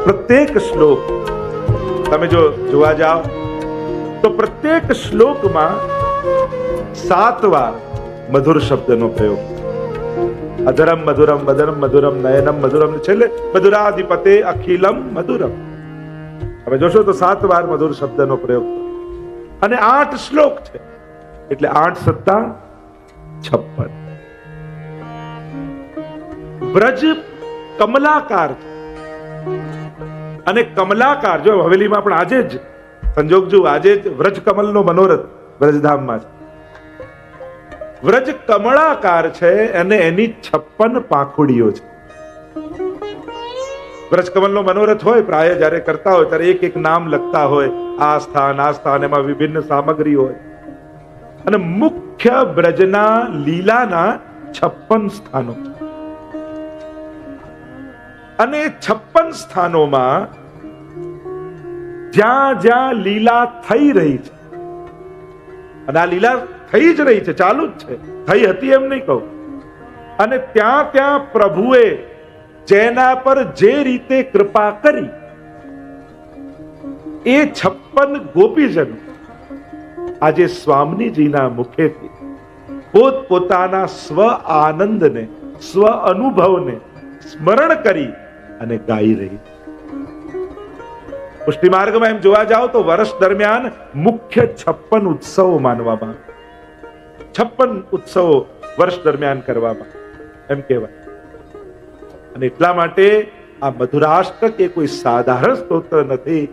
પ્રત્યેક શ્લોક તમે જો જોવા જાઓ તો પ્રત્યેક શ્લોકમાં 7 વાર મધુર શબ્દનો પ્રયોગ. અધરમ મધુરમ વદનમ મધુરમ નયનમ મધુરમ, છેલ્લે મધુરાધિપતે અખિલમ મધુરમ. તમે જોશો તો 7 વાર મધુર શબ્દનો પ્રયોગ અને 8 શ્લોક છે એટલે 8 સત્તા 56. બ્રજ કમલાકાર છે અને કમલાકાર જો હવેલીમાં પણ આજે જ સંજોગ જો આજે જ વ્રજ કમલનો મનોરથ વ્રજધામમાં છે. વ્રજ કમળાકાર છે અને એની 56 પાંખુડીઓ છે. વ્રજ કમલનો મનોરથ હોય પ્રાય જ્યારે કરતા હોય ત્યારે એક એક નામ લખતા હોય, આ સ્થાન એમાં વિભિન્ન સામગ્રી હોય અને મુખ્ય બ્રજના લીલાના 56 સ્થાનો છે અને 56 સ્થાનોમાં જ્યાં જ્યાં લીલા થઈ રહી છે અને આ લીલા થઈ જ રહી છે, ચાલુ જ છે, થઈ હતી એમ નહીં કહું, અને ત્યાં ત્યાં પ્રભુએ જેના પર જે રીતે કૃપા કરી એ 56 ગોપીજન આજે સ્વામીજીના મુખેથી પોતપોતાના સ્વ આનંદને, સ્વ અનુભવને સ્મરણ કરી અને ગાઈ રહી. પુષ્ટિ માર્ગમાં એમ જોવા જાઓ તો વર્ષ દરમિયાન મુખ્ય 56 ઉત્સવો માનવામાં આવે. 56 ઉત્સવો વર્ષ દરમિયાન કરવામાં એમ કહેવાય. અને એટલા માટે આ મધુરાષ્ટક એ કોઈ સાધારણ સ્તોત્ર નથી.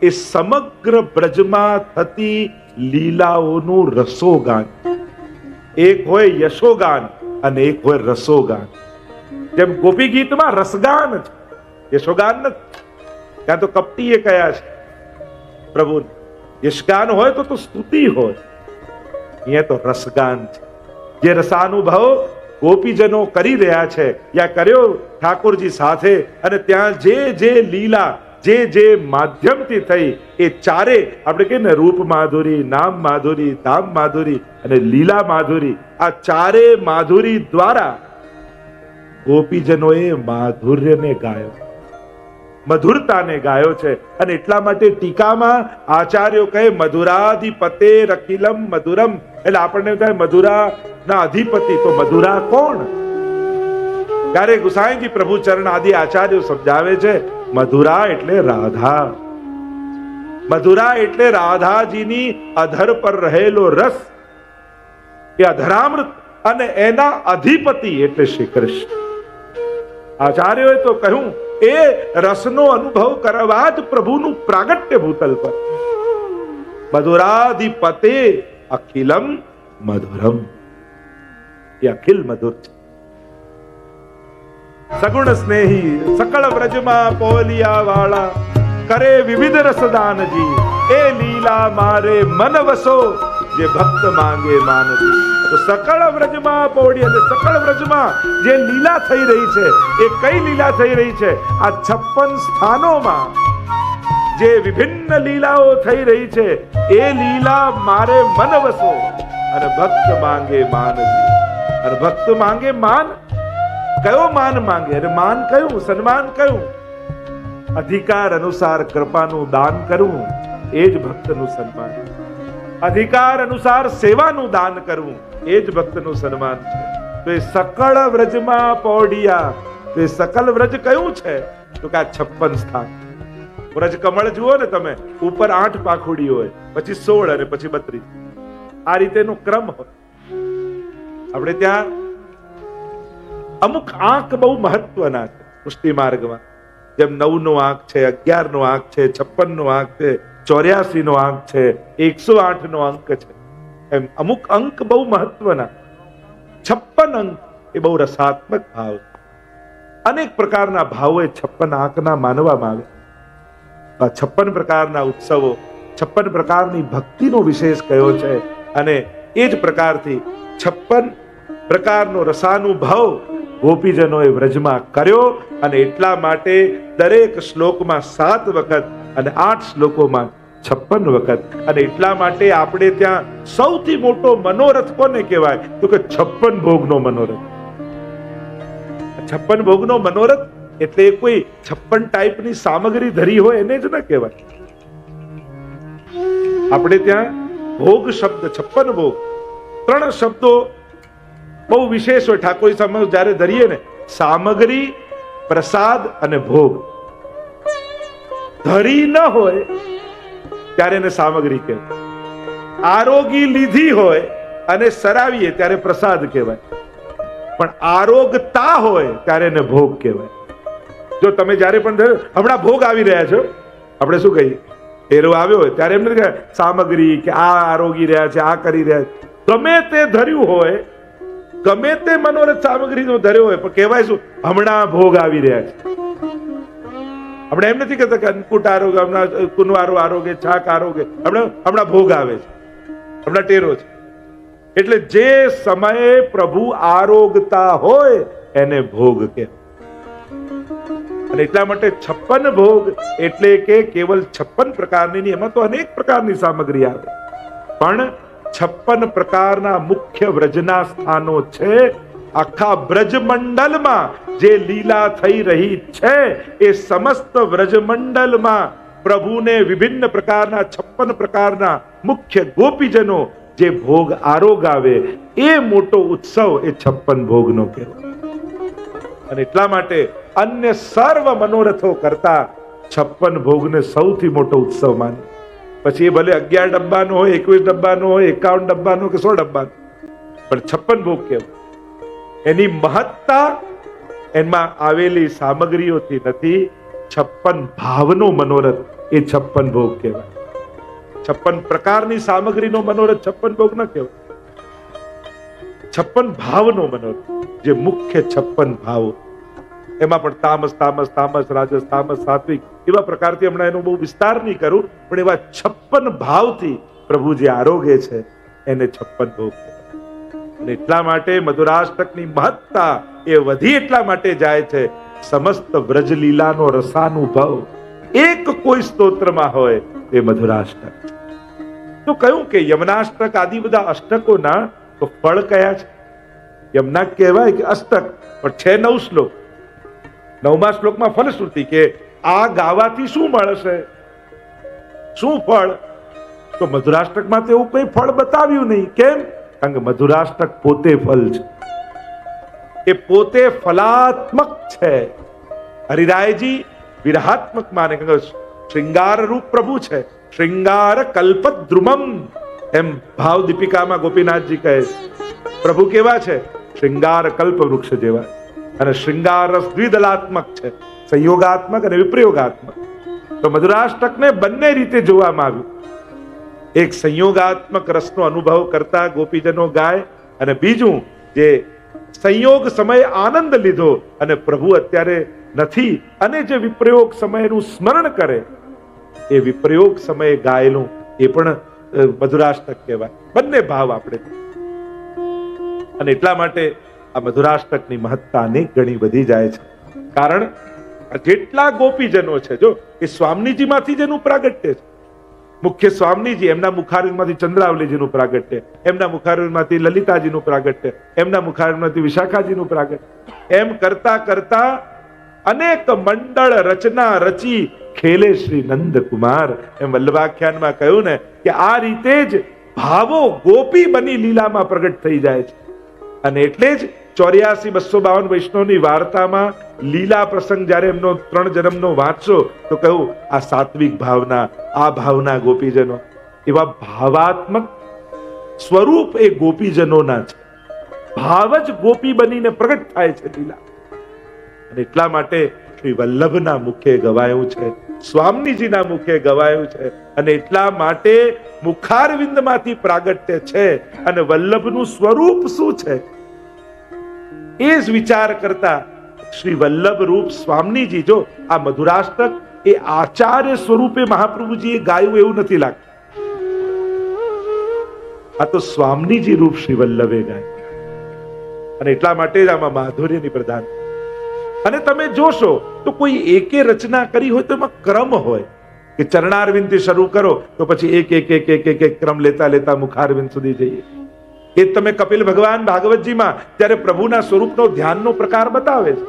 એ સમગ્ર બ્રજમાં થતી લીલાઓનું રસોગાન. એક હોય યશોગાન અને એક હોય રસોગાન. જેમ ગોપી ગીતમાં રસગાન છે, યશોગાન નથી. ત્યાં તો કપટીએ કયા છે પ્રભુ. યશગાન હોય તો સ્તુતિ હોય, અહીંયા તો રસગાન છે. જે રસાનુભવ ગોપીજનો કરી રહ્યા છે યા કર્યો ઠાકોરજી સાથે, અને ત્યાં જે જે લીલા જે માધ્યમથી થઈ એ ચારે આપણે કહીએ ને રૂપ માધુરી, નામ માધુરી, ધામ માધુરી અને લીલા માધુરી, આ ચારે માધુરી દ્વારા ગોપીજનોએ માધુર્યને ગાયો, મધુરતાને ગાયો છે. અને એટલા માટે ટીકામાં આચાર્યો કહે મધુરાધિપતે રખિલમ મધુરમ, એટલે આપણને થાય મધુરાના અધિપતિ, તો મધુરા કોણ? ત્યારે ગુસાઈજી પ્રભુ ચરણ આદિ આચાર્યો સમજાવે છે મધુરા એટલે રાધા. મધુરા એટલે રાધાજીની અધર પર રહેલો રસ, એ અધરામૃત, અને એના અધિપતિ એટલે શ્રી કૃષ્ણ. આચાર્યોએ તો કહ્યું એ રસનો અનુભવ કરવા જ પ્રભુનું પ્રાગટ્ય ભૂતલ પર. મધુરાધિપતે અખિલમ મધુરમ, એ અખિલ મધુર છે. સગુણ સ્નેહી સકળ વ્રજમાં પોલિયા વાળા કરે વિવિધ રસદાનજી, એ લીલા મારે મન વસો જે ભક્ત માંગે માનજી. તો સકળ વ્રજમાં પોડી અને સકળ વ્રજમાં જે લીલા થઈ રહી છે એ કઈ લીલા થઈ રહી છે? આ 56 સ્થાનોમાં જે વિભિન્ન લીલાઓ થઈ રહી છે એ લીલા મારે મન વસો અને ભક્ત માંગે માનજી. અને ભક્ત માંગે માન, કયો માન માંગે? અને માન કયું? સન્માન કયું? અધિકાર અનુસાર કૃપાનું દાન કરવું એ જ ભક્તનું સન્માન. અધિકાર અનુસાર સેવાનું દાન કરવું એ જ ભક્તનું સન્માન છે. તો એ સકળ વ્રજમાં પહોંચ્યા, તો એ સકલ વ્રજ કયું છે? તો કે આ 56 સ્થાન. વ્રજ કમળ જુઓ ને તમે, ઉપર 8 પાંખુડી હોય, પછી 16 અને પછી 32, આ રીતેનો ક્રમ હોય. આપણે ત્યાં અમુક આંક બહુ મહત્વના છે પુષ્ટિ માર્ગમાં. જેમ 9 નો આંક છે, 11 નો આંક છે, 56 નો આંક છે, 84 નો આંક છે, 108 નો અંક છે. એમ અમુક અંક બહુ મહત્વના. 56 અંક એ બહુ રસાત્મક ભાવ. અનેક પ્રકારના ભાવો એ 56 આંકના માનવામાં આવે. આ 56 પ્રકારના ઉત્સવો, 56 પ્રકારની ભક્તિનો વિશેષ કયો છે, અને એ જ પ્રકારથી 56 પ્રકારનો રસાનુભવ ગોપીજનોએ વ્રજમાં કર્યો. અને એટલા માટે દરેક શ્લોકમાં 7 વખત અને 8 શ્લોકોમાં 56 વખત. અને એટલા માટે આપણે ત્યાં સૌથી મોટો મનોરથ કોને કહેવાય? તો કે 56 ભોગનો મનોરથ. 56 ભોગનો મનોરથ એટલે એ કોઈ 56 ટાઈપની સામગ્રી ધરી હોય એને જ ન કહેવાય. આપણે ત્યાં ભોગ શબ્દ 56 ભોગ, 3 શબ્દો બહુ વિશેષ હોય. ઠાકોર સામે જયારે ધરીએ ને, સામગ્રી, પ્રસાદ અને ભોગ. ધરી ન હોય ત્યારે એને સામગ્રી કહેવાય. આરોગી લીધી હોય અને સરાવીએ ત્યારે પ્રસાદ કહેવાય. પણ આરોગતા હોય ત્યારે એને ભોગ કહેવાય. જો તમે જયારે પણ હમણાં ભોગ આવી રહ્યા છો, આપણે શું કહીએ, એરો આવ્યો હોય ત્યારે એમને કહે સામગ્રી, કે આ આરોગી રહ્યા છે, આ કરી રહ્યા છે. ગમે તે ધર્યું હોય, ગમે તે મનોરથ સામગ્રી ધર્યો હોય, પણ કહેવાય શું, હમણાં ભોગ આવી રહ્યા છે. આપણે એમ નથી કહેતા કે અન્નકૂટ આરોગ્ય, હમણાં કુનવારો આરોગ્ય, છાક આરોગ્ય, હમણાં ભોગ આવે છે, હમણાં ટેરો છે. એટલે જે સમયે પ્રભુ આરોગતા હોય એને ભોગ કહેવાય. અને એટલા માટે 56 ભોગ એટલે કે કેવલ 56 પ્રકારની, એમાં તો અનેક પ્રકારની સામગ્રી આવે, પણ 56 પ્રકારના મુખ્ય વ્રજના સ્થાનો છે. આખા બ્રજમંડલમાં જે લીલા થઈ રહી છે, એ સમસ્ત બ્રજમંડલમાં પ્રભુને વિભિન્ન પ્રકારના 56 પ્રકારના મુખ્ય ગોપીજનો જે ભોગ આરોગાવે, એ મોટો ઉત્સવ એ 56 ભોગનો કહેવાય. અને એટલા માટે અન્ય સર્વ મનોરથો કરતા 56 ભોગને સૌથી મોટો ઉત્સવ માને. પછી એ ભલે 11 ડબ્બાનો હોય, 21 ડબ્બાનો હોય, 51 ડબ્બાનો કે 100 ડબ્બાનો, પણ 56 ભોગ કહેવાય. એની મહત્તા એમાં આવેલી સામગ્રીઓથી નથી, 56 ભાવનો મનોરથ એ 56 ભોગ કહેવાય. 56 પ્રકારની સામગ્રીનો મનોરથ 56 ભોગ ન કહેવાય. 56 ભાવનો મનોરથ, જે મુખ્ય 56 ભાવો, એમાં પણ તામસ તામસ તામસ, રાજસ તામસ, સાત્વિક, એવા પ્રકારથી હમણાં એનો બહુ વિસ્તાર નહીં કરું, પણ એવા 56 ભાવથી પ્રભુ જે આરોગે છે એને 56 ભોગ. અને એટલા માટે મધુરાષ્ટકની મહત્તા એ વધી એટલા માટે જાય છે, સમસ્ત વ્રજલીલાનો રસાનુભવ એક કોઈ સ્તોત્રમાં હોય એ મધુરાષ્ટક. તો કહ્યું કે યમનાષ્ટક આદિ બધા અષ્ટકોના તો ફળ કયા છે? યમના કહેવાય કે અષ્ટક, પણ છે 9 શ્લોક. 9મા શ્લોકમાં ફલશ્રુતિ કે આ ગાવાથી શું મળશે, શું ફળ? તો મધુરાષ્ટકમાં તો એવું કોઈ ફળ બતાવ્યું નહીં. કેમ? કારણ કે મધુરાષ્ટક પોતે ફલ છે, એ પોતે ફલાત્મક છે. હરિરાયજી વિરહાત્મક માને, શ્રૃંગાર રૂપ પ્રભુ છે. શ્રૃંગાર કલ્પદ્રુમમ, એમ ભાવ દીપિકામાં ગોપીનાથજી કહે પ્રભુ કેવા છે? શ્રૃંગાર કલ્પ વૃક્ષ જેવા. અને શ્રૃંગાર રસ દ્વિદલાત્મક છે, સંયોગાત્મક અને વિપ્રયોગાત્મક. તો મધુરાષ્ટકને બંને રીતે જોવામાં આવ્યું. એક સંયોગાત્મક રસનો અનુભવ કરતા ગોપીજનો ગાય, અને બીજું જે સંયોગ સમયે આનંદ લીધો અને પ્રભુ અત્યારે નથી, અને જે વિપ્રયોગ સમયનું સ્મરણ કરે, એ વિપ્રયોગ સમયે ગાયેલું એ પણ મધુરાષ્ટક કહેવાય. બંને ભાવ આપણે. અને એટલા માટે આ મધુરાષ્ટકની મહત્તા અનેક ગણી વધી જાય છે. કારણ જેટલા ગોપીજનો છે, જો એ સ્વામીજી માંથી જેનું પ્રાગટ્ય છે, મુખ્ય સ્વામીજી, એમના મુખારવિંદમાંથી ચંદ્રાવલીજીનું પ્રાગટ્ય, એમના મુખારવિંદમાંથી લલિતાજીનું પ્રાગટ્ય, એમના મુખારવિંદમાંથી વિશાખાજીનું પ્રાગટ્ય, એમ કરતા કરતા અનેક મંડળ રચના રચી ખેલે શ્રી નંદકુમાર. એમ વલ્લભાખ્યાનમાં કહ્યું ને કે આ રીતે જ ભાવો ગોપી બની લીલામાં પ્રગટ થઈ જાય છે. અને એટલે જ 84-252 વૈષ્ણવની વાર્તામાં લીલા પ્રસંગ જયારે એમનો 3 જન્મનો વાંચશો તો કહ્યું આ સાત્વિક ભાવના, આ ભાવના ગોપીજનો, એવા ભાવાત્મક સ્વરૂપ એ ગોપીજનોના છે. ભાવ જ ગોપી બનીને પ્રગટ થાય છે લીલા. અને એટલા માટે શ્રી વલ્લભના મુખે ગવાયું છે, સ્વામીજીના મુખે ગવાયું છે. અને એટલા માટે મુખારવિંદમાંથી પ્રાગટ્ય છે. અને વલ્લભનું સ્વરૂપ શું છે એ જ વિચાર કરતા શ્રી વલ્લભ રૂપ સ્વામીજી, જો આ મધુરાષ્ટક એ આચાર્ય સ્વરૂપે મહાપ્રભુજીએ ગાયું એવું નથી લાગતું, આ તો સ્વામીજી રૂપ શ્રી વલ્લભે ગાય. અને એટલા માટે જ આમાં માધુર્યની પ્રધાન. અને તમે જોશો તો કોઈ એકે રચના કરી હોય તો એમાં ક્રમ હોય કે ચરણારવિંદ થી શરૂ કરો તો પછી એક એક એક એક એક એક ક્રમ લેતા લેતા મુખારવિંદ સુધી જઈએ. એ તમે કપિલ ભગવાન ભાગવતજીમાં જ્યારે પ્રભુના સ્વરૂપનો ધ્યાનનો પ્રકાર બતાવે છે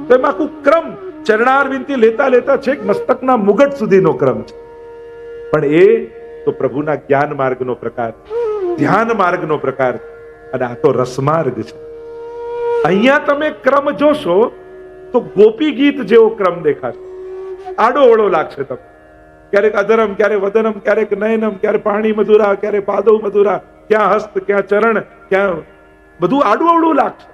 તો એમાં કોઈ ક્રમ ચરણારવિંદથી લેતા લેતા છેક મસ્તકના મુગટ સુધીનો ક્રમ છે. પણ એ તો પ્રભુના જ્ઞાન માર્ગનો પ્રકાર, ધ્યાન માર્ગનો પ્રકાર, અને આ તો રસમાર્ગ છે. અહીંયા તમે ક્રમ જોશો તો ગોપી ગીત જેવો ક્રમ દેખાશે. આડો અવળો લાગશે તમને. ક્યારેક અધરમ, ક્યારેક વદનમ, ક્યારેક નયનમ, ક્યારેક પાણી મધુરા, ક્યારેક પાદવ મધુરા, ક્યાં હસ્ત, ક્યાં ચરણ, ક્યાં બધું આડું અવળું લાગશે.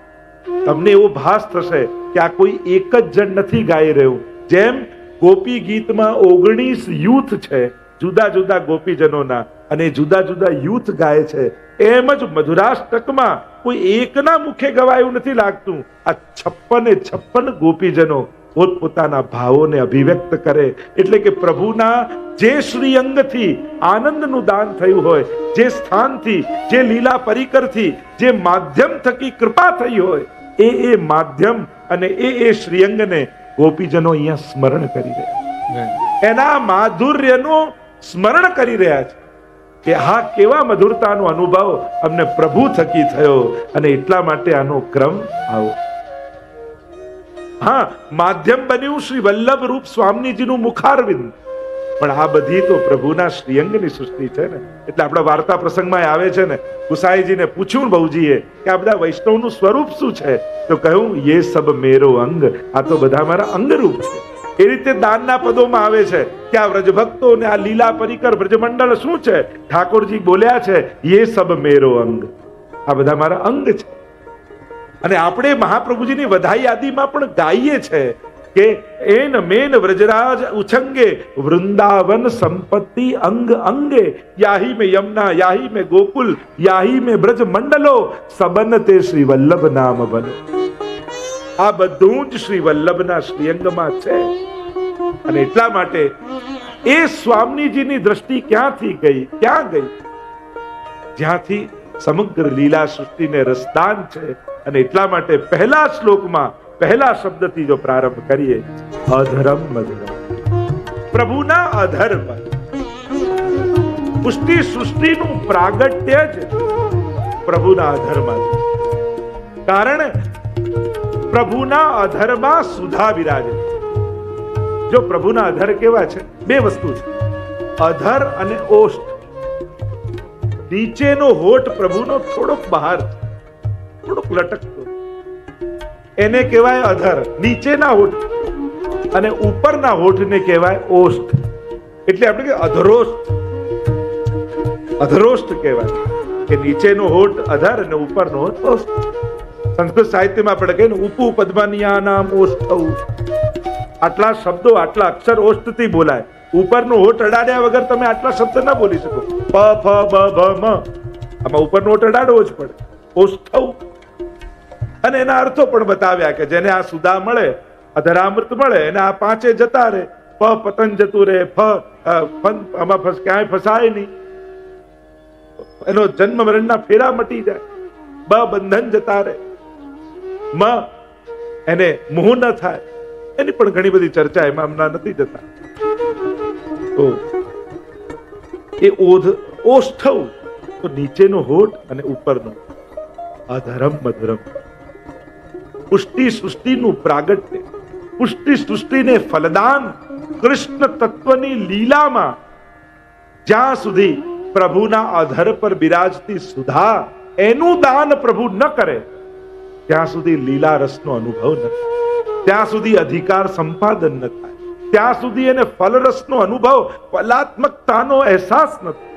તમને એવો ભાસ થશે કે આ કોઈ એક જ જણ નથી ગાઈ રહ્યું. જેમ ગોપી ગીતમાં 19 યુથ છે જુદા જુદા ગોપીજનોના, અને જુદા જુદા યુથ ગાય છે, એમ જ મધુરાષ્ટકમાં કોઈ એકના મુખે ગવાયું નથી લાગતું. આ 56 ગોપીજનો પોતપોતાના ભાવોને અભિવ્યક્ત કરે. એટલે કે પ્રભુના જે શ્રીઅંગથી આનંદનું દાન થયું હોય, જે સ્થાનથી, જે લીલા પરિકરથી, જે માધ્યમ થકી કૃપા થઈ હોય, એ માધ્યમ અને એ શ્રીઅંગને ગોપીજનો અહીંયા સ્મરણ કરી રહ્યા, એના માધુર્યનું સ્મરણ કરી રહ્યા છે કે હા, કેવા મધુરતાનો અનુભવ અમને પ્રભુ થકી થયો, અને એટલા માટે આનો ક્રમ આવો. હા, માધ્યમ બન્યું શ્રી વલ્લભ રૂપ સ્વામીજીનું મુખારવિંદ, પણ આ બધી તો પ્રભુના શ્રીઅંગની સૃષ્ટિ છે ને. એટલે આપણા વાર્તા પ્રસંગમાં આવે છે ને, ગુસાઈજીને પૂછ્યું બહુજીએ કે આ બધા વૈષ્ણવનું સ્વરૂપ શું છે, તો કહ્યું યે સબ મેરો અંગ, આ તો બધા મારા અંગરૂપ છે. એ રીતે દાનના પદોમાં આવે છે કે આ વ્રજભક્તો ને આ લીલા પરિકર બ્રજમંડળ શું છે, ઠાકોરજી બોલ્યા છે યે સબ મેરો અંગ, આ બધા મારા અંગ છે. અને આપણે મહાપ્રભુજીની વધાઈ આદિમાં પણ ગાઈએ છે કે એન મેન વ્રજરાજ ઉછંગે વૃંદાવન સંપત્તિ અંગ અંગે, યાહી में यमुना, याही में गोकुल, याही में ब्रज मंडलो, सबन ते श्री वल्लभ नाम बनो. આ બધું જ શ્રી વલ્લભના શ્રીઅંગમાં છે. અને એટલા માટે એ સ્વામીજીની દ્રષ્ટિ ક્યાંથી ગઈ, ક્યાં ગઈ? જ્યાંથી સમગ્ર લીલા સૃષ્ટિને રસદાન છે. અને એટલા માટે પહેલા શ્લોકમાં પહેલા શબ્દથી જો પ્રારંભ કરીએ, અધરમ મધુરમ, પ્રભુના અધર પર પુષ્ટિ સૃષ્ટિનું પ્રાગટ્ય જ પ્રભુના અધરમાં છે. કારણ પ્રભુના અધરમાં સુધા બિરાજે. જો પ્રભુના અધર કેવા છે, બે વસ્તુ છે, અધર અને ઓષ્ઠ. નીચેનો હોઠ પ્રભુનો થોડોક બહાર, થોડોક લટકતો, એને કહેવાય અધર, નીચેના હોઠ. અને ઉપરના હોઠને કહેવાય ઓષ્ઠ. એટલે આપણે કે અધરોષ્ઠ, અધરોષ્ઠ કહેવાય કે નીચેનો હોઠ અધર અને ઉપરનો હોઠ ઓષ્ઠ. સંસ્કૃત સાહિત્યમાં આપણે કહીએ ને, ઉપુ પદ્મનિયાનામ ઓષ્ઠૌ. આટલા શબ્દો, આટલા અક્ષર ઓષ્ઠથી બોલાય. ઉપરનો હોઠ અડાડ્યા વગર તમે આટલા શબ્દ ના બોલી શકો. પ ફ બ ભ મ, આમાં ઉપરનો હોઠ અડાડવો જ પડે. ઓષ્ઠૌ. અને એના અર્થો પણ બતાવ્યા કે જેને આ સુધા મળે, અધરામૃત મળે, એને આ પાંચે જતા રહે. પ પતન જતું રહે, આમાં ક્યાંય ફસાય નહીં, એનો જન્મ મરણના ફેરા મટી જાય. બ બંધન જતા રહે, મ એને મોહ ન થાય. એની પણ ઘણી બધી ચર્ચા એમાં હમણાં નથી જતા. તો એ ઓષ્ઠવ તો નીચેનો હોઠ અને ઉપરનો. અધરમ મધુરમ, પુષ્ટિ સૃષ્ટિનું પ્રાગટ્ય, પુષ્ટિ સૃષ્ટિને ફલદાન કૃષ્ણ તત્વની લીલામાં જ્યાં સુધી પ્રભુના અધર પર બિરાજતી સુધા એનું દાન પ્રભુ ન કરે ત્યાં સુધી લીલા રસનો અનુભવ ન થાય, ત્યાં સુધી અધિકાર સંપાદન ન થાય, ત્યાં સુધી એને ફલરસનો અનુભવ, ફલાત્મકતાનો અહેસાસ ન થાય.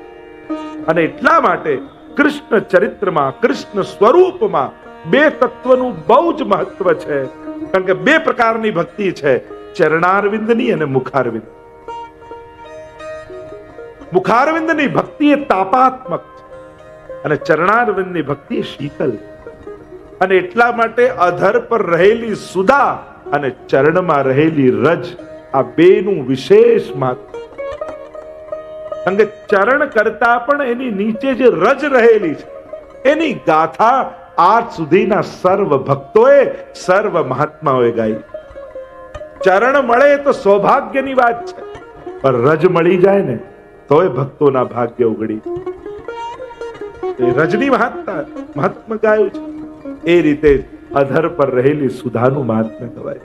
અને એટલા માટે કૃષ્ણ ચરિત્રમાં, કૃષ્ણ સ્વરૂપમાં બે તત્વનું બહુ જ મહત્વ છે. કારણ કે બે પ્રકારની ભક્તિ છે, ચરણારવિંદની અને મુખારવિંદ. મુખારવિંદની ભક્તિ એ તાપાત્મક છે અને ચરણારવિંદની ભક્તિ શીતલ. અને એટલા માટે અધર પર રહેલી સુધા અને ચરણમાં રહેલી રજ, આ બેનું વિશેષ મહત્વ. કારણ કે ચરણ કરતા પણ એની નીચે જે રજ રહેલી છે એની ગાથા આજ સુધીના સર્વ ભક્તોએ, સર્વ મહાત્માઓએ ગાઈ. ચરણ મળે તો સૌભાગ્યની વાત છે, પણ રજ મળી જાય ને તોય ભક્તોના ભાગ્ય ઉગડી. રજની મહાત્મા ગાયું છે. એ રીતે અધર પર રહેલી સુધાનું મહાત્મ્ય ગવાય.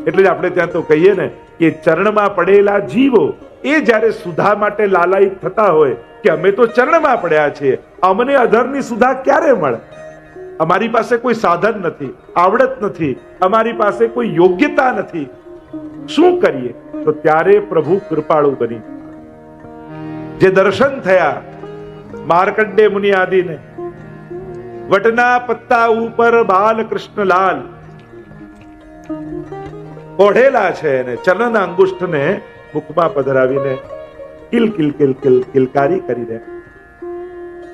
એટલે જ આપણે ત્યાં તો કહીએ ને કે ચરણમાં પડેલા જીવો એ જ્યારે સુધા માટે લાલાયિત થતા હોય કે અમે તો ચરણમાં પડ્યા છીએ, અમને અધરની સુધા ક્યારે મળે? અમારી પાસે કોઈ સાધન નથી, આવડત નથી, અમારી પાસે કોઈ યોગ્યતા નથી, શું કરીએ? તો ત્યારે પ્રભુ કૃપાળુ બની જે દર્શન થયા માર્કંડેય મુનિ આદિને, વટના પત્તા ઉપર બાલકૃષ્ણલાલ ઓઢેલા છે અને ચરણ અંગુષ્ઠને મુખમાં પધરાવીને કિલ કિલ કિલ કિલ કિલકારી કરી દે.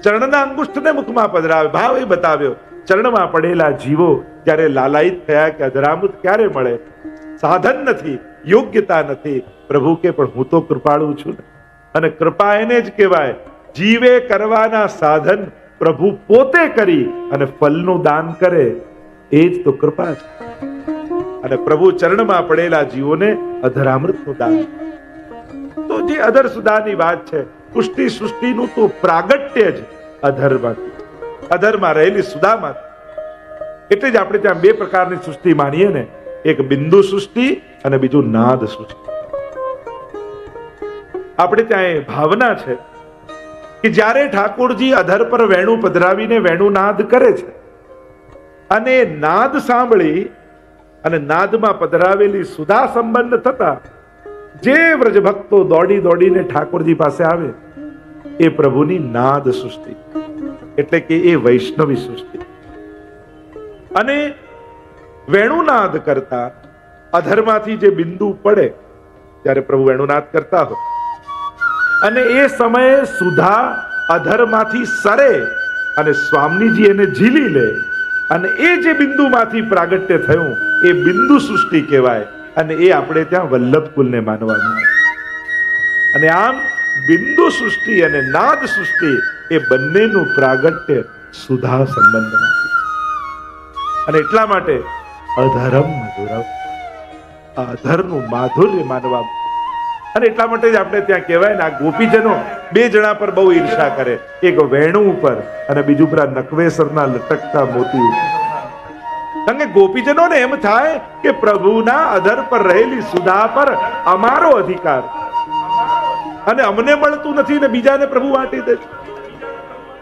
ચરણના અંગુષ્ઠને મુખમાં પધરાવે, ભાવ એ બતાવ્યો. ચરણમાં પડેલા જીવો જ્યારે લાલાયિત થયા કે અધરામૃત ક્યારે મળે? સાધન નથી, યોગ્યતા નથી. પ્રભુ કે પણ હું તો કૃપાળુ છું ને. અને કૃપા એને જ કહેવાય, જીવે કરવાના સાધન પ્રભુ પોતે કરી અને ફલનું દાન કરે, એ જ તો કૃપા છે. અને પ્રભુ ચરણમાં પડેલા જીવોને અધરામૃતનું દાન. તો જે અધર સુધાની વાત છે, પુષ્ટિ સૃષ્ટિનું તો પ્રાગટ્ય જ અધરમાંથી, અધરમાં રહેલી સુધામાંથી. એટલે જ આપણે ત્યાં બે પ્રકારની સૃષ્ટિ માનીએ ને, એક બિંદુ સૃષ્ટિ અને બીજું નાદ સૃષ્ટિ. આપણે ત્યાં એ ભાવના છે કે જ્યારે ઠાકોરજી અધર પર વેણુ પધરાવીને વેણુ નાદ કરે છે અને નાદ સાંભળી અને નાદમાં પધરાવેલી સુધા સંબંધ થતા જે વ્રજભક્તો દોડી દોડીને ઠાકોરજી પાસે આવે, એ પ્રભુની નાદ સૃષ્ટિ, એટલે કે એ વૈષ્ણવી સૃષ્ટિ. અને વેણુનાદ કરતા અધરમાંથી જે બિંદુ પડે ત્યારે પ્રભુ વેણુનાદ કરતા હોય અને એ સમયે સુધા અધરમાંથી સરે અને સ્વામીજી એને ઝીલી લે અને એ જે બિંદુમાંથી પ્રાગટ્ય થયું એ બિંદુ સૃષ્ટિ કહેવાય. અને એ આપણે ત્યાં વલ્લભ કુલને માનવામાં આવે. અને આમ બિંદુ સૃષ્ટિ અને નાદ સૃષ્ટિ એ બંનેનું પ્રાગટ્ય સુધા સંબંધમાંથી. અને એટલા માટે અધરમ મધુરમ, આ અધરનું માધુર્ય માનવા. અને એટલા માટે જ આપણે ત્યાં કહેવાય ને, આ ગોપીજનો બે જણા પર બહુ ઈર્ષા કરે, એક વેણુ ઉપર અને બીજું પર નકવેસરના લટકતા મોતી ઉપર. કારણ કે ગોપીજનોને એમ થાય કે પ્રભુના અધર પર રહેલી સુધા પર અમારો અધિકાર અને અમને મળતું નથી ને બીજાને પ્રભુ વાટી દે છે.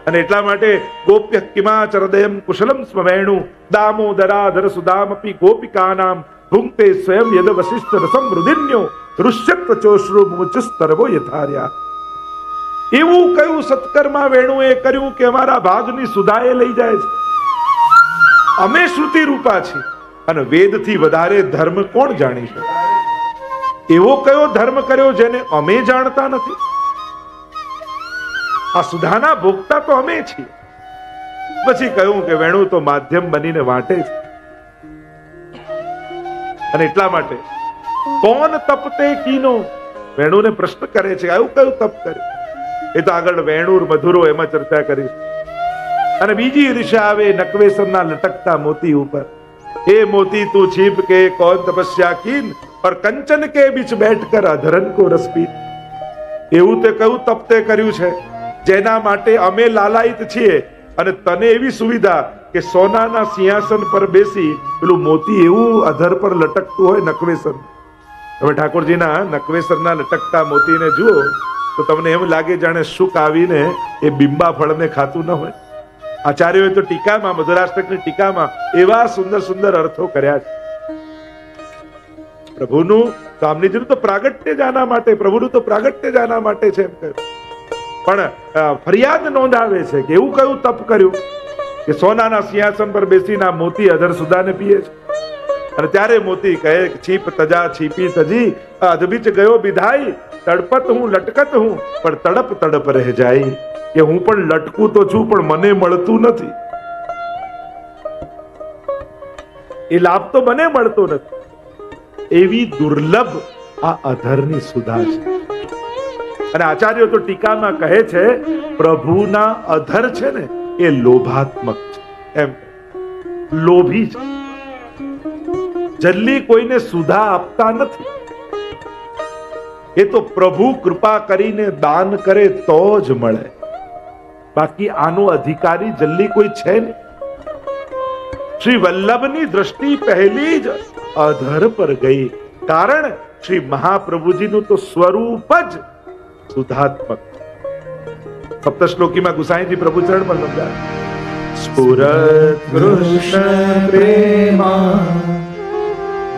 અને એટલા માટે ગોપ્ય કિમાચરદયમ કુશલમ સ્વવેણુ દામોદરાધર સુદામપી ગોપિકાનામ ભુંક્તે સ્વયં યદ વસિષ્ઠ રસમ રુદિન્યો ઋષ્યત્વ ચોશ્રુ મુચસ્તરવો યથાર્યા. એવું કયું સત્કર્મા વેણુએ કર્યું કે અમારા ભાગની સુધાએ લઈ જાય છે? અમે શ્રુતિ રૂપા છીએ અને વેદથી વધારે ધર્મ કોણ જાણી શકે? એવો કયો ધર્મ કર્યો જેને અમે જાણતા નથી? આ સુધાના ભોગતા તો અમે છીએ. પછી કહ્યું કે વેણુ તો માધ્યમ બનીને વાંટે છે. અને એટલા માટે કોણ તપતે કીનો, વેણુને પ્રશ્ન કરે છે, આવું કયું તપ કર્યું? એ તો આગળ વેણુર મધુરો એમાં ચર્ચા કરી. અને બીજી ઈર્ષા આવે નકવેસરના લટકતા મોતી ઉપર. એ મોતી તું છીપ કે કૌન તપસ્યા कीन और कंचन के बीच बैठकर अधरन को रस पी. એવું તે કયું તપ તે કર્યું છે જેના માટે અમે લાલાયિત છીએ અને તને એવી સુવિધા કે સોનાના સિંહાસન પર બેસી પેલું મોતી એવું અધર પર લટકતું હોય નકવેસર. તમે ઠાકોરજીના નકવેસરના લટકતા મોતીને જુઓ તો તમને એમ લાગે જાણે સુખ આવીને એ બિંબા ફળને ખાતું ન હોય. આચાર્યોએ તો ટીકામાં, મધુરાષ્ટકની ટીકામાં એવા સુંદર સુંદર અર્થો કર્યા છે. પ્રભુનું સ્વામીજીનું તો પ્રાગટ્ય જ આના માટે, પ્રભુનું તો પ્રાગટ્ય જ આના માટે છે એમ કહ્યું. પણ ફરિયાદ નોંધાવે છે કે એવું કયું તપ કર્યું કે સોનાના સિંહાસન પર બેસીને આ મોતી અધર સુદાને પીએ છે. અને ત્યારે મોતી કહે છીપ તજા છીપી તજી અધબીચ ગયો વિધાઈ તડપત હું લટકત હું પણ તડપ તડપ રહે જાય. કે હું પણ લટકું તો છું પણ મને મળતું નથી, એ લાભ તો મને મળતો નથી. એવી દુર્લભ આ અધરની સુધા છે. અને આચાર્યો તો ટીકામાં કહે છે પ્રભુના અધર છે ને એ લોભાત્મક છે, એમ લોભી છે. જલ્દી કોઈને સુધા આપતા નથી. એ તો પ્રભુ કૃપા કરીને દાન કરે તો જ મળે, બાકી આનો અધિકારી જલ્દી કોઈ છે નહીં. શ્રી વલ્લભની દ્રષ્ટિ પહેલી જ અધર પર ગઈ. કારણ શ્રી મહાપ્રભુજીનું તો સ્વરૂપ જ સુધાત્મક. સપ્તશ્લોકીમાં ગુસાઈજી પ્રભુ ચરણ પર સમજાવે, સ્ફુરત કૃષ્ણ પ્રેમા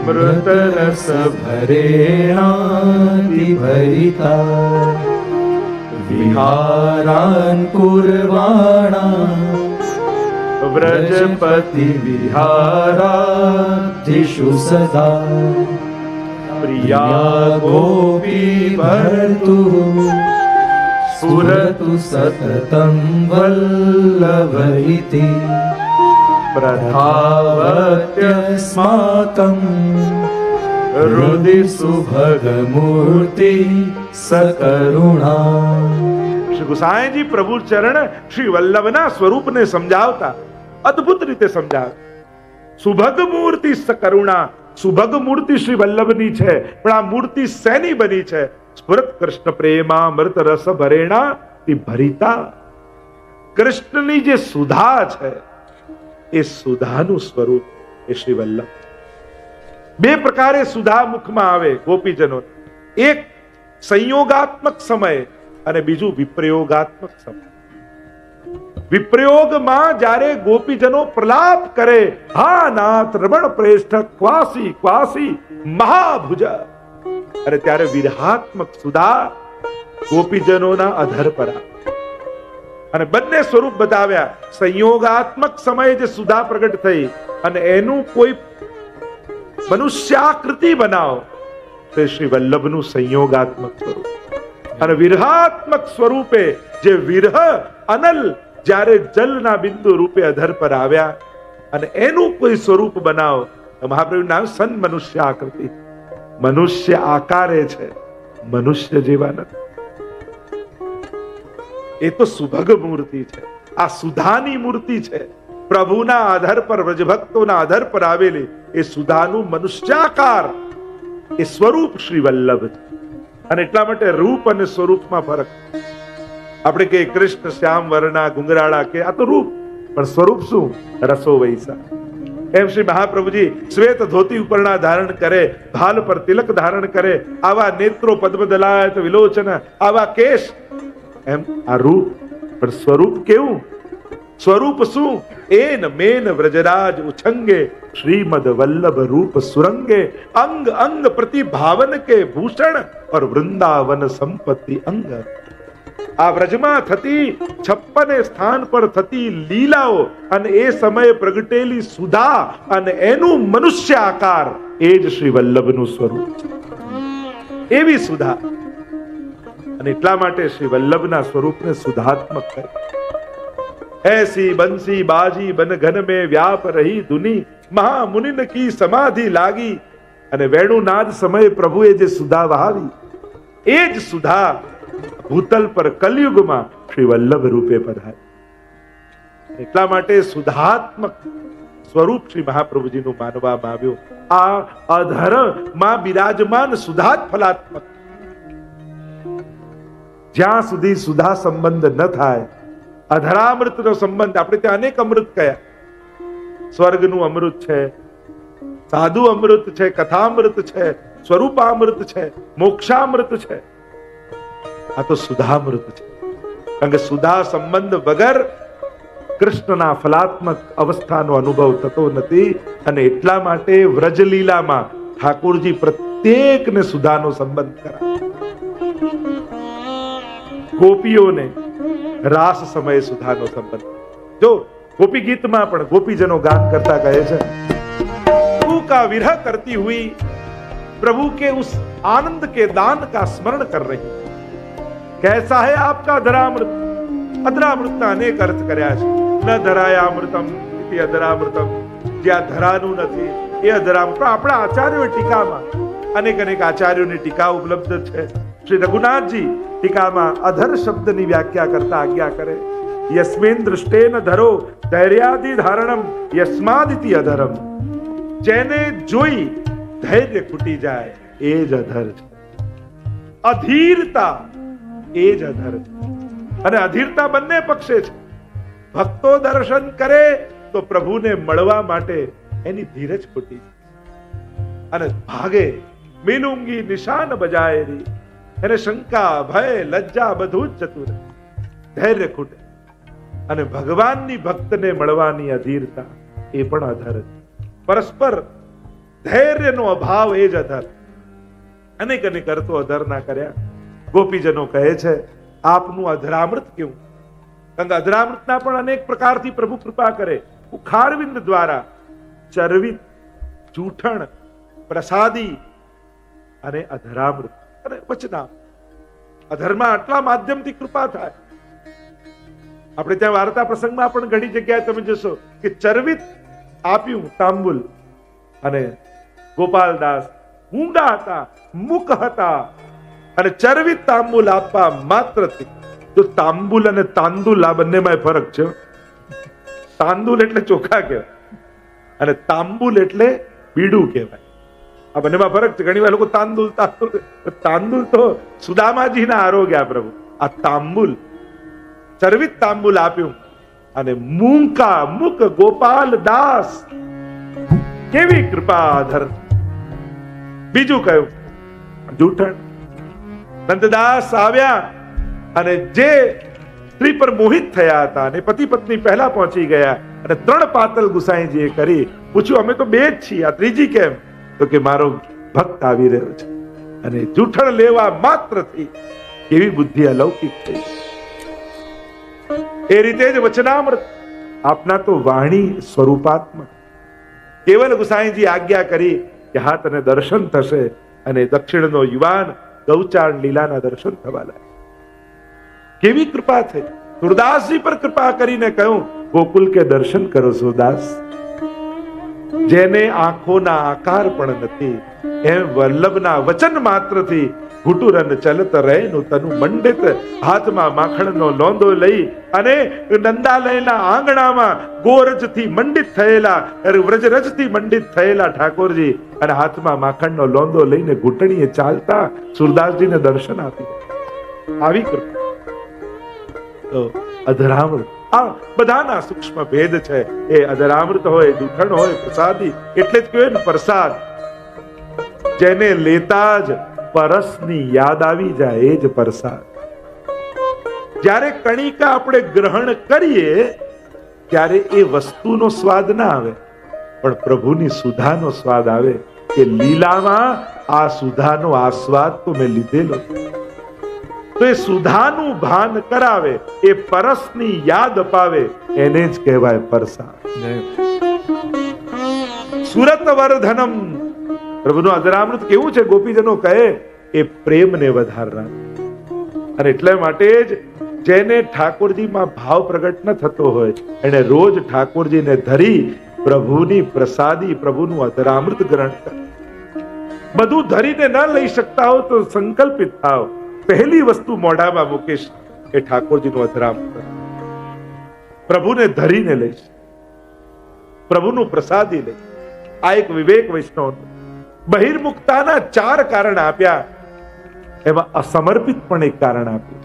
મૃત રસ ભરેણાતિ ભરિતા વિહારાન કુર્વાણા વ્રજપતિ વિહારાધિષુ સદા પ્રિયા ગોપી ભર્તુ સ્ફુરતુ સતતં વલ્લભઇતિ પ્રથાવત્યસ્માકં હૃદિ સુભગમૂર્તિ સકરુણા. શ્રી ગુસાઈજી પ્રભુ ચરણ શ્રી વલ્લભના સ્વરૂપને સમજાવતા અદ્ભુત રીતે સમજાવે. સુભગ મૂર્તિ સકરુણા. સુભગ મૂર્તિ શ્રી વલ્લભની છે, પણ આ મૂર્તિ શેની બની છે? સ્ફુરત કૃષ્ણ પ્રેમામૃત રસ ભરેણા તિ ભરિતા. કૃષ્ણની જે સુધા છે એ સુધાનું સ્વરૂપ એ શ્રી વલ્લભ. બે પ્રકારે સુધા મુખમાં આવે ગોપીજનો. એક સંયોગાત્મક સમય અને બીજું વિપ્રયોગાત્મક સમય. વિપ્રયોગમાં જ્યારે ગોપીજનો પ્રલાપ કરે, હા નાથ રમણ પ્રેષ્ઠ ક્વાસી ક્વાસી મહાભુજ, અને ત્યારે વિરહાત્મક સુધા ગોપીજનોના અધર પર આવે. અને બંને સ્વરૂપ બતાવ્યા. સંયોગાત્મક સમયે જે સુધા પ્રગટ થઈ અને એનું કોઈ મનુષ્યાકૃતિ બનાવો તે શ્રી વલ્લભનું સંયોગાત્મક સ્વરૂપ. અને વિરહાત્મક સ્વરૂપે જે વિરહ અનલ જ્યારે જલના બિંદુ રૂપે અધર પર આવ્યા અને એનું કોઈ સ્વરૂપ બનાવો તો મહાપ્રભુનું નામ સન મનુષ્યાકૃતિ. મનુષ્ય આકારે છે, મનુષ્ય જેવા નથી. એ તો સુભગ મૂર્તિ છે. આ સુધાની મૂર્તિ છે. પ્રભુના આધાર પર, વ્રજભક્તોના આધાર પર આવેલી એ સુધાનું મનુષ્યાકાર એ સ્વરૂપ શ્રી વલ્લભ છે. અને એટલા માટે રૂપ અને સ્વરૂપમાં ફરક. આપણે કે કૃષ્ણ શ્યામ વર્ણા ગુંગરાળા કે આ તો રૂપ, પણ સ્વરૂપ શું? રસો વૈસા. એમ શ્રી મહાપ્રભુજી શ્વેત ધોતી ઉપરના ધારણ કરે, ભાલ પર તિલક ધારણ કરે, આવા નેત્રો પદ્મદલાયત વિલોચન, આવા કેશ. એમ આ રૂપ, પણ સ્વરૂપ કેવું? સ્વરૂપ શું? એન મેન વ્રજરાજ ઉછંગે શ્રીમદ વલ્લભ રૂપ સુરંગે અંગ અંગ પ્રતિભાવન કે ભૂષણ और વૃંદાવન સંપત્તિ અંગ. આ વ્રજમાં થતી 56 સ્થાન પર થતી લીલાઓ અને એ સમયે પ્રગટેલી સુધા અને એનું મનુષ્ય આકાર એ જ શ્રી વલ્લભનું સ્વરૂપ છે. એવી સુધા. અને એટલા માટે શ્રી વલ્લભના સ્વરૂપને સુધાત્મક કહે. ऐसी बंसी बाजी बन घन में व्याप रही धुनी महामुनिन की समाधि लागी. અને વેણુનાદ સમયે પ્રભુએ જે સુધા વહાવી એ જ સુધા ભૂતલ પર કલયુગમાં શ્રી વલ્લભ રૂપે પધારી. એટલા માટે સુધાત્મક સ્વરૂપ શ્રી મહાપ્રભુજીનું માનવામાં આવ્યું. આ અધર માં બિરાજમાન સુધા જ ફલાત્મક. જ્યાં સુધી સુધા સંબંધ ન થાય, અધરામૃતનો સંબંધ, આપણે ત્યાં અનેક અમૃત કયા. સ્વર્ગનું અમૃત છે, સાધુ અમૃત છે, કથામૃત છે, સ્વરૂપામૃત છે, મોક્ષામૃત છે. આ તો સુધામૃત છે. કારણ કે સુધા સંબંધ વગર કૃષ્ણના ફલાત્મક અવસ્થાનો અનુભવ થતો નથી. અને એટલા માટે વ્રજલીલામાં ઠાકોરજી પ્રત્યેકને સુધાનો સંબંધ કરાવે. ગોપીઓને રાસ સમયે સુધાનો સંબંધ. જો ગોપી ગીતમાં પણ ગોપીજનો ગાન કરતા કહે છે, प्रभु का विरह करती हुई प्रभु के उस आनंद के दान का स्मरण कर रही. कैसा है आपका अधरामृत? અધરામૃતના અનેક અર્થ કર્યા છે. ન ધરાયામૃતમ ઇતિ અધરામૃતમ. જ્યાં ધરાનું નથી એ અધરામૃત. આપણા આચાર્યો ટીકામાં અનેક આચાર્યોની ટીકા ઉપલબ્ધ છે. શ્રી રઘુનાથજી ટીકામાં અધર શબ્દની વ્યાખ્યા કરતા આજ્ઞા કરે, યસ્મિન દૃષ્ટેન ધરો ધૈર્યાદિ ધારણમ યસ્માદિતિ અધરમ. જેને જોઈ ધૈર્ય ખૂટી જાય એ જ અધર છે. અધીરતા એ જ અધર છે. અને અધીરતા બંને પક્ષે છે. ભક્તો દર્શન કરે તો પ્રભુને મળવા માટે એની ધીરજ ખૂટી જાય. અને ભાગે. મિલુંગી નિશાન બજાય રી. એને શંકા ભય લજ્જા બધું જ જતું રહે. ધૈર્ય ખૂટે. અને ભગવાનની ભક્તને મળવાની અધીરતા એ પણ અધર છે. પરસ્પર ધૈર્યનો અભાવ એ જ અધર. અનેક અનેક અર્થો અધર ના કર્યા. ગોપીજનો કહે છે આપનું અધરામૃત કેવું? કારણ કે અધરામૃતના પણ અનેક પ્રકારથી પ્રભુ કૃપા કરે. ઉખારવિંદ દ્વારા ચરવિત, જૂઠણ, પ્રસાદી અને અધરામૃત અને વચના. અધરમાં આટલા માધ્યમથી કૃપા થાય. આપણે ત્યાં વાર્તા પ્રસંગમાં પણ ઘણી જગ્યાએ તમે જોશો કે ચરવિત આપ્યું તાંબુલ, અને ગોપાલદાસ ઊંડા હતા, મૂક હતા, અને ચરવિત તાંબુલ આપવા માત્રથી. તો તાંબુલ અને તાંદુલ આ બંનેમાં ફરક છે. તાંદુલ એટલે ચોખા કહેવાય અને તાંબુલ એટલે બીડું કહેવાય. આ બંનેમાં ફરક છે. ઘણી વાર લોકો તાંદુલ તાંદુલ, તાંદુલ તો સુદામાજીના આરોગ્ય પ્રભુ. આ તાંબુલ, ચરવિત તાંબુલ આપ્યું અને મૂંકા મુક ગોપાલ દાસ. કેવી કૃપા ધર. બીજું કયું? જૂઠણ. નંદદાસ આવ્યા અને જે સ્ત્રી પર મોહિત થયા હતા અને પતિ પત્ની પહેલા પહોંચી ગયા અને 3 પાતલ ગુસાઈજીએ કરી. પૂછ્યું અમે તો 2 જ છીએ, આ ત્રીજી કેમ? તો કે મારો ભક્ત આવી રહ્યો છે. અને જૂઠણ લેવા માત્રથી કેવી બુદ્ધિ અલૌકિક થઈ. એ રીતે જ વચનામૃત આપના તો વાણી સ્વરૂપાત્મક. કેવલ ગુસાઈજી આજ્ઞા કરી કે હા તને દર્શન થશે, અને દક્ષિણનો યુવાન ગૌચાર લીલાના દર્શન થવા લાગ્યા. કેવી કૃપા થઈ. સુરદાસજી પર કૃપા કરીને કહ્યું ગોકુલ કે દર્શન કરો સુરદાસ. જેને આંખોના આકાર પણ નથી એમ વલ્લભના વચન માત્રથી ઘૂંટુરન ચલત રહેનું તનું મંડિત. હાથમાં માખણનો લોંદો લઈ અને નંદાલયના આંગણામાં ગોરજથી મંડિત થયેલા, વ્રજરજથી મંડિત થયેલા ઠાકોરજી અને હાથમાં માખણનો લોંદો લઈને ઘૂંટણીએ ચાલતા સુરદાસજીને દર્શન આપી. આવી કૃપા. તો અધરામૃત આ બધાના સૂક્ષ્મ ભેદ છે. એ અધરામૃત હોય, દૂધણ હોય, પ્રસાદી, એટલે જ કહ્યું ને પ્રસાદ. જેને લેતા જ પરસની યાદ આવી જાય એ જ પ્રસાદ. જ્યારે કણિકા આપણે ગ્રહણ કરીએ ત્યારે એ વસ્તુનો સ્વાદ ના આવે, પણ પ્રભુની સુધાનો સ્વાદ આવે. કે લીલામાં આ સુધાનો આસ્વાદ તો મેં લીધેલો. તો એ સુધાનું ભાન કરાવે, એ પરસની યાદ અપાવે, એને જ કહેવાય પ્રસાદ. સુરત વર્ધનમ. પ્રભુનું અધરામૃત કેવું છે? ગોપીજનો કહે એ પ્રેમને વધારનાર. અને એટલા માટે જ જેને ઠાકોરજીમાં ભાવ પ્રગટ ન થતો હોય એને રોજ ઠાકોરજીને ધરી પ્રભુની પ્રસાદી, પ્રભુનું અધરામૃત ગ્રહણ કરે. બધું ધરીને ન લઈ શકતા હો તો સંકલ્પિત થાવ, પહેલી વસ્તુ મોઢામાં મૂકીશ એ ઠાકોરજીનું અધરામૃત. પ્રભુને ધરીને લઈશ, પ્રભુનું પ્રસાદી લઈશ. આ એક વિવેક વૈષ્ણવ. બહિર્મુખતાના 4 કારણ આપ્યા, એમાં અસમર્પિત પણ એક કારણ આપ્યું.